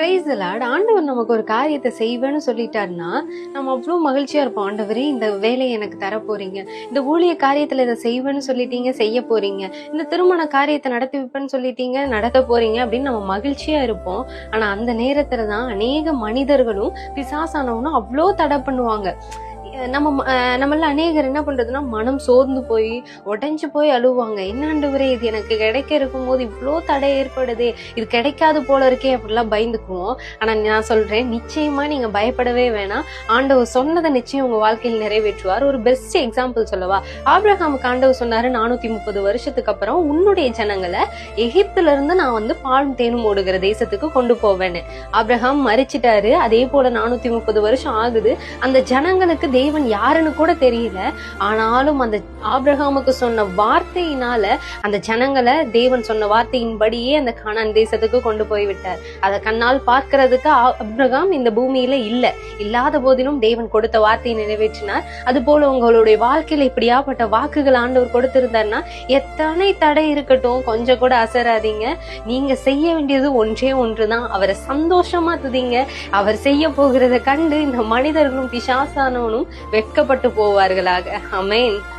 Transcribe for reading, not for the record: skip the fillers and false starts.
Praise the Lord. ஆண்டவர் நமக்கு ஒரு காரியத்தை செய்வேன்னு சொல்லிட்டாருன்னா நம்ம அவ்வளோ மகிழ்ச்சியா இருப்போம். ஆண்டவரே, இந்த வேலையை எனக்கு தர போறீங்க, இந்த ஊழிய காரியத்துல இதை செய்வேன்னு சொல்லிட்டீங்க, செய்ய போறீங்க, இந்த திருமண காரியத்தை நடத்தி வைப்பேன்னு சொல்லிட்டீங்க, நடத்த போறீங்க அப்படின்னு நம்ம மகிழ்ச்சியா இருப்போம். ஆனா அந்த நேரத்துலதான் அநேக மனிதர்களும் பிசாசானவனும் அவ்வளோ தடை பண்ணுவாங்க. நம்மள அநேகர் என்ன பண்றதுன்னா மனம் சோர்ந்து போய் உடைஞ்சு போய் அழுவாங்க. என்ன ஆண்டவரே, இது எனக்கு கிடைக்க இருக்கும் போது இவ்வளோ தடை ஏற்படுதே, இது கிடைக்காது போல இருக்கே அப்படிலாம் பயந்துக்குவோம். ஆனா நான் சொல்றேன், நிச்சயமா நீங்க பயப்படவே வேணாம். ஆண்டவர் சொன்னதை நிச்சயம் உங்க வாழ்க்கையில் நிறைவேற்றுவார். ஒரு பெஸ்ட் எக்ஸாம்பிள் சொல்லவா? ஆபிரகாமுக்கு ஆண்டவர் சொன்னாரு, 430 வருஷத்துக்கு அப்புறம் உன்னுடைய ஜனங்களை எகிப்துல இருந்து நான் பாலும் தேனும் ஓடுகிற தேசத்துக்கு கொண்டு போவேன்னு. ஆபிரகாம் மரிச்சிட்டாரு. அதே போல 430 வருஷம் ஆகுது. அந்த ஜனங்களுக்கு தேவன் யாருன்னு கூட தெரியல. ஆனாலும் அந்த ஆபிரகாமுக்கு சொன்ன வார்த்தையினால அந்த ஜனங்களை தேவன் சொன்ன வார்த்தையின்படியே அந்த கானான் தேசத்துக்கு கொண்டு போய் விட்டார். அதை கண்ணால் பார்க்கிறதுக்கு ஆபிரகாம் இந்த பூமியில இல்லாத போதிலும் தேவன் கொடுத்த வார்த்தையை நிறைவேற்றினார். அது போல உங்களுடைய வாழ்க்கையில இப்படியாப்பட்ட வாக்குகள் ஆண்டவர் கொடுத்திருந்தார்னா எத்தனை தடை இருக்கட்டும், கொஞ்சம் கூட அசராதீங்க. நீங்க செய்ய வேண்டியது ஒன்றே ஒன்றுதான், அவரை சந்தோஷமா துதிங்க. அவர் செய்ய போகிறத கண்டு இந்த மனிதர்களும் பிசாசானவனும் வெட்கப்பட்டு போவார்களாக. ஆமென்.